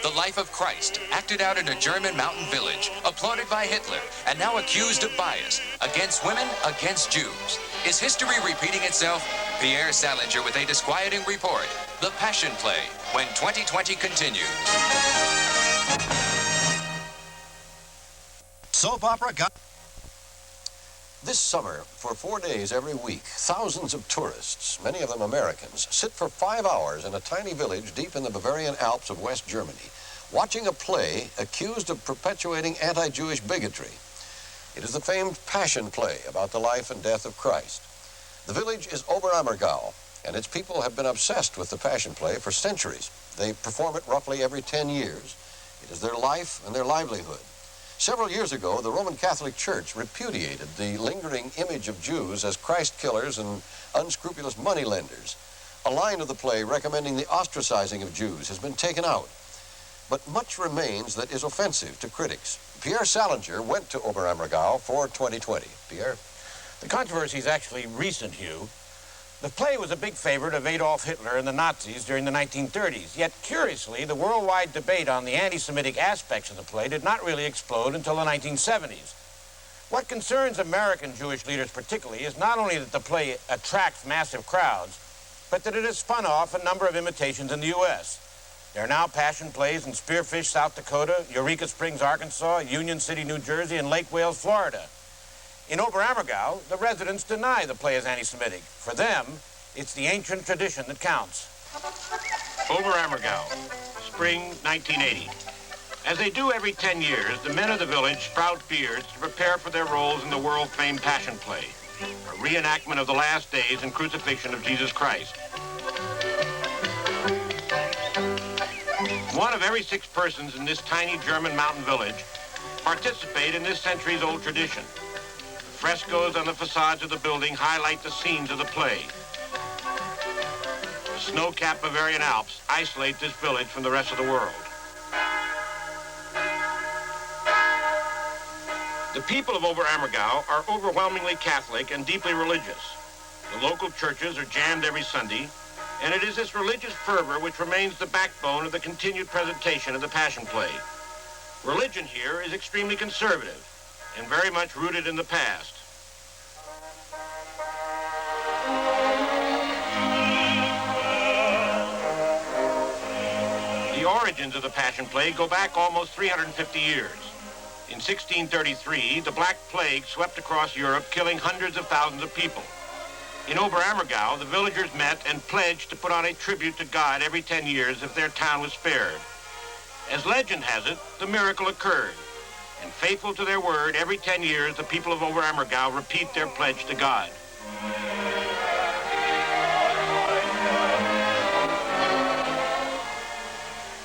the life of Christ, acted out in a German mountain village, applauded by Hitler, and now accused of bias against women, against Jews. Is history repeating itself? Pierre Salinger with a disquieting report. The Passion Play, when 2020 continues. Soap opera got... This summer, for 4 days every week, thousands of tourists, many of them Americans, sit for 5 hours in a tiny village deep in the Bavarian Alps of West Germany, watching a play accused of perpetuating anti-Jewish bigotry. It is the famed Passion Play about the life and death of Christ. The village is Oberammergau, and its people have been obsessed with the Passion Play for centuries. They perform it roughly every 10 years. It is their life and their livelihood. Several years ago, the Roman Catholic Church repudiated the lingering image of Jews as Christ killers and unscrupulous moneylenders. A line of the play recommending the ostracizing of Jews has been taken out. But much remains that is offensive to critics. Pierre Salinger went to Oberammergau for 2020. Pierre? The controversy is actually recent, Hugh. The play was a big favorite of Adolf Hitler and the Nazis during the 1930s. Yet, curiously, the worldwide debate on the anti-Semitic aspects of the play did not really explode until the 1970s. What concerns American Jewish leaders particularly is not only that the play attracts massive crowds, but that it has spun off a number of imitations in the U.S. There are now passion plays in Spearfish, South Dakota, Eureka Springs, Arkansas, Union City, New Jersey, and Lake Wales, Florida. In Oberammergau, the residents deny the play is anti-Semitic. For them, it's the ancient tradition that counts. Oberammergau, spring 1980. As they do every 10 years, the men of the village sprout beards to prepare for their roles in the world-famed Passion Play, a reenactment of the last days and crucifixion of Jesus Christ. One of every 6 persons in this tiny German mountain village participate in this centuries-old tradition. Frescoes on the facades of the building highlight the scenes of the play. The snow-capped Bavarian Alps isolate this village from the rest of the world. The people of Oberammergau are overwhelmingly Catholic and deeply religious. The local churches are jammed every Sunday, and it is this religious fervor which remains the backbone of the continued presentation of the Passion Play. Religion here is extremely conservative and very much rooted in the past. The origins of the Passion Play go back almost 350 years. In 1633, the Black Plague swept across Europe, killing hundreds of thousands of people. In Oberammergau, the villagers met and pledged to put on a tribute to God every 10 years if their town was spared. As legend has it, the miracle occurred. And faithful to their word, every 10 years, the people of Oberammergau repeat their pledge to God.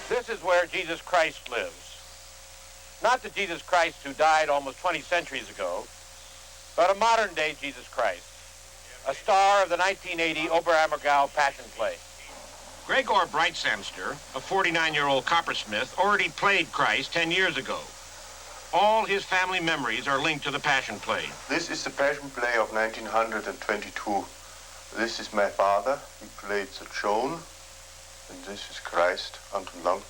This is where Jesus Christ lives. Not the Jesus Christ who died almost 20 centuries ago, but a modern-day Jesus Christ, a star of the 1980 Oberammergau Passion Play. Gregor Breitsamster, a 49-year-old coppersmith, already played Christ 10 years ago. All his family memories are linked to the Passion Play. This is the Passion Play of 1922. This is my father. He played the Joan. And this is Christ, Anton Lang.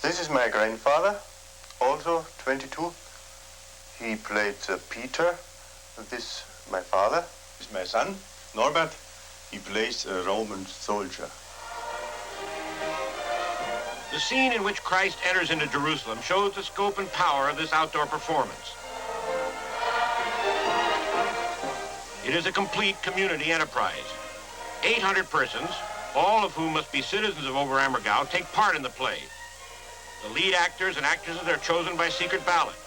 This is my grandfather, also 22. He played Peter. This my father. This is my son, Norbert. He plays a Roman soldier. The scene in which Christ enters into Jerusalem shows the scope and power of this outdoor performance. It is a complete community enterprise. 800 persons, all of whom must be citizens of Oberammergau, take part in the play. The lead actors and actresses are chosen by secret ballot.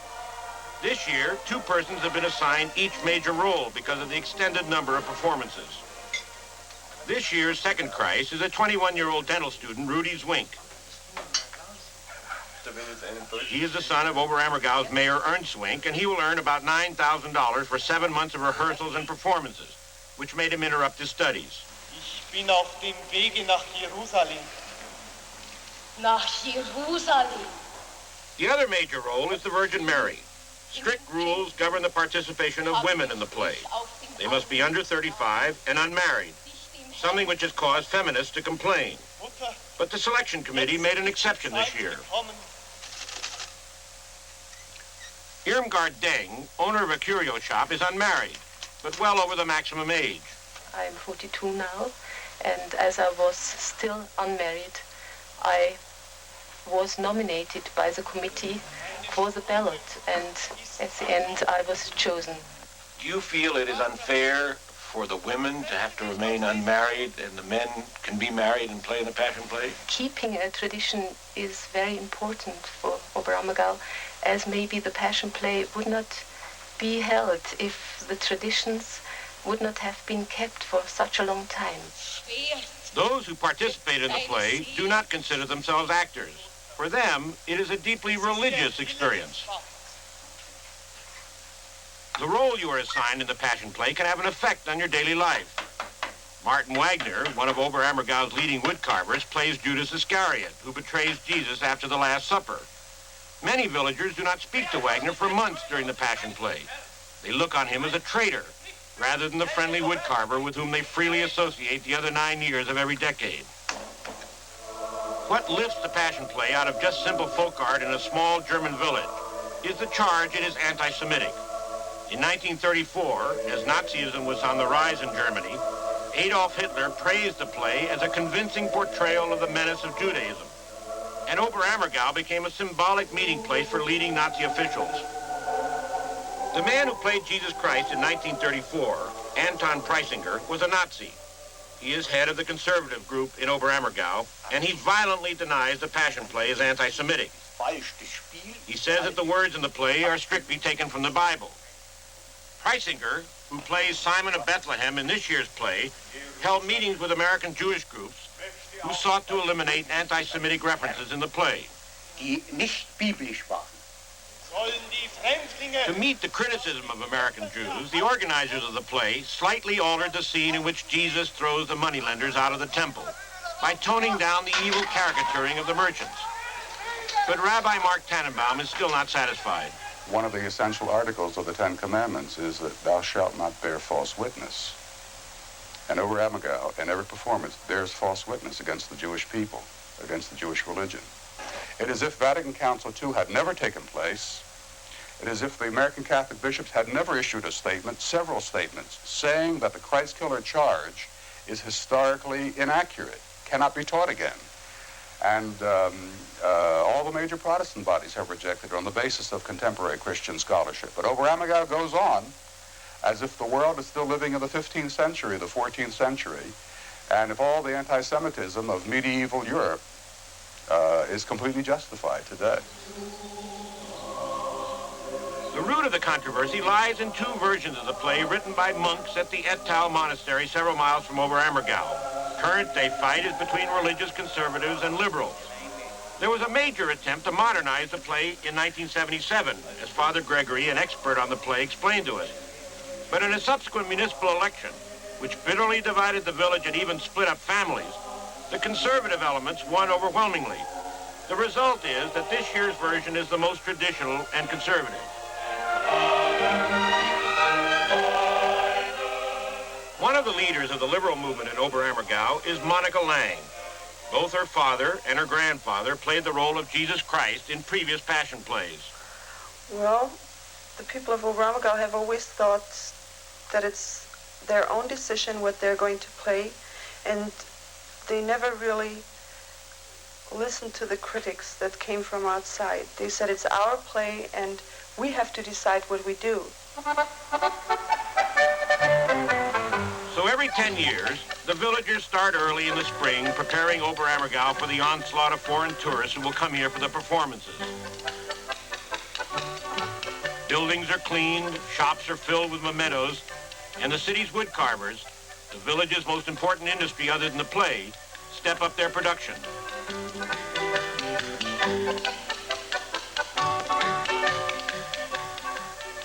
This year, 2 persons have been assigned each major role because of the extended number of performances. This year's second Christ is a 21-year-old dental student, Rudy Zwink. He is the son of Oberammergau's Mayor Ernst Zwink, and he will earn about $9,000 for 7 months of rehearsals and performances, which made him interrupt his studies. Ich bin auf dem Wege nach Jerusalem. Nach Jerusalem. The other major role is the Virgin Mary. Strict rules govern the participation of women in the play. They must be under 35 and unmarried, something which has caused feminists to complain. But the selection committee made an exception this year. Irmgard Deng, owner of a curio shop, is unmarried, but well over the maximum age. I'm 42 now, and as I was still unmarried, I was nominated by the committee for the ballot, and at the end I was chosen. Do you feel it is unfair for the women to have to remain unmarried and the men can be married and play in the Passion Play? Keeping a tradition is very important for Oberammergau, as maybe the Passion Play would not be held if the traditions would not have been kept for such a long time. Those who participate in the play do not consider themselves actors. For them, it is a deeply religious experience. The role you are assigned in the Passion Play can have an effect on your daily life. Martin Wagner, one of Oberammergau's leading woodcarvers, plays Judas Iscariot, who betrays Jesus after the Last Supper. Many villagers do not speak to Wagner for months during the Passion Play. They look on him as a traitor, rather than the friendly woodcarver with whom they freely associate the other 9 years of every decade. What lifts the Passion Play out of just simple folk art in a small German village is the charge it is anti-Semitic. In 1934, as Nazism was on the rise in Germany, Adolf Hitler praised the play as a convincing portrayal of the menace of Judaism. And Oberammergau became a symbolic meeting place for leading Nazi officials. The man who played Jesus Christ in 1934, Anton Preisinger, was a Nazi. He is head of the conservative group in Oberammergau, and he violently denies the Passion Play is anti-Semitic. He says that the words in the play are strictly taken from the Bible. Preisinger, who plays Simon of Bethlehem in this year's play, held meetings with American Jewish groups who sought to eliminate anti-Semitic references in the play. To meet the criticism of American Jews, the organizers of the play slightly altered the scene in which Jesus throws the moneylenders out of the temple by toning down the evil caricaturing of the merchants. But Rabbi Mark Tannenbaum is still not satisfied. One of the essential articles of the Ten Commandments is that thou shalt not bear false witness. And Oberammergau, in every performance, bears false witness against the Jewish people, against the Jewish religion. It is as if Vatican Council II had never taken place. It is as if the American Catholic bishops had never issued a statement, several statements, saying that the Christ killer charge is historically inaccurate, cannot be taught again. And all the major Protestant bodies have rejected it on the basis of contemporary Christian scholarship. But Oberammergau goes on as if the world is still living in the 15th century, the 14th century, and if all the anti-Semitism of medieval Europe is completely justified today. The root of the controversy lies in two versions of the play written by monks at the Ettal Monastery several miles from Oberammergau. Current day fight is between religious conservatives and liberals. There was a major attempt to modernize the play in 1977, as Father Gregory, an expert on the play, explained to us. But in a subsequent municipal election, which bitterly divided the village and even split up families, the conservative elements won overwhelmingly. The result is that this year's version is the most traditional and conservative. One of the leaders of the liberal movement in Oberammergau is Monica Lang. Both her father and her grandfather played the role of Jesus Christ in previous Passion plays. Well, the people of Oberammergau have always thought that it's their own decision what they're going to play, and they never really listened to the critics that came from outside. They said it's our play and we have to decide what we do. So every 10 years, the villagers start early in the spring preparing Oberammergau for the onslaught of foreign tourists who will come here for the performances. Buildings are cleaned, shops are filled with mementos, and the city's woodcarvers, the village's most important industry other than the play, step up their production.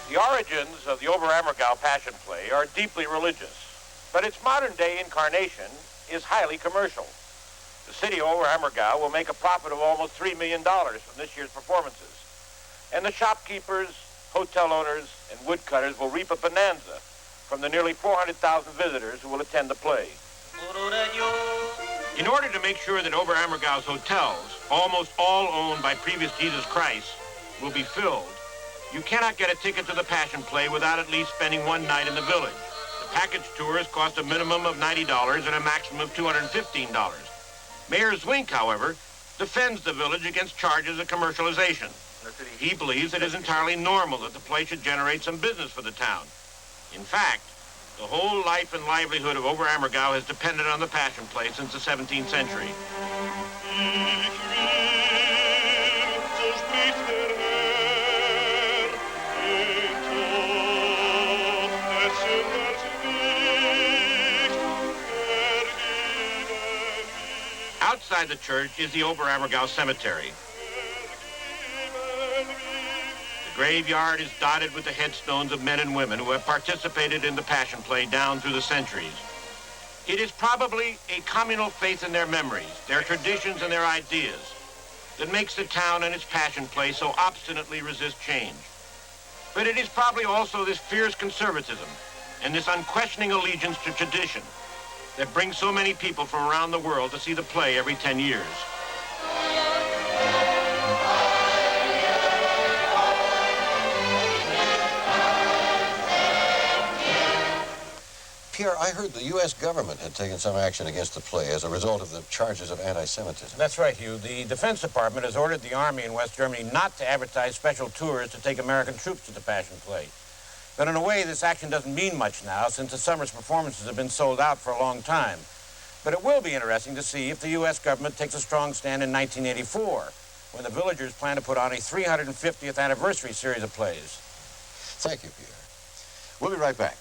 The origins of the Oberammergau Passion Play are deeply religious, but its modern-day incarnation is highly commercial. The city of Oberammergau will make a profit of almost $3 million from this year's performances, and the shopkeepers, hotel owners, and woodcutters will reap a bonanza from the nearly 400,000 visitors who will attend the play. In order to make sure that Oberammergau's hotels, almost all owned by previous Jesus Christ, will be filled, you cannot get a ticket to the Passion Play without at least spending one night in the village. The package tours cost a minimum of $90 and a maximum of $215. Mayor Zwink, however, defends the village against charges of commercialization. He believes it is entirely normal that the play should generate some business for the town. In fact, the whole life and livelihood of Oberammergau has depended on the Passion Play since the 17th century. Outside the church is the Oberammergau Cemetery. The graveyard is dotted with the headstones of men and women who have participated in the Passion Play down through the centuries. It is probably a communal faith in their memories, their traditions, and their ideas that makes the town and its Passion Play so obstinately resist change. But it is probably also this fierce conservatism and this unquestioning allegiance to tradition that brings so many people from around the world to see the play every 10 years. Pierre, I heard the U.S. government had taken some action against the play as a result of the charges of anti-Semitism. That's right, Hugh. The Defense Department has ordered the Army in West Germany not to advertise special tours to take American troops to the Passion Play. But in a way, this action doesn't mean much now, since the summer's performances have been sold out for a long time. But it will be interesting to see if the U.S. government takes a strong stand in 1984, when the villagers plan to put on a 350th anniversary series of plays. Thank you, Pierre. We'll be right back.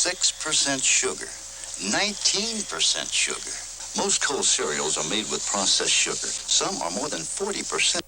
6% sugar, 19% sugar. Most cold cereals are made with processed sugar. Some are more than 40%.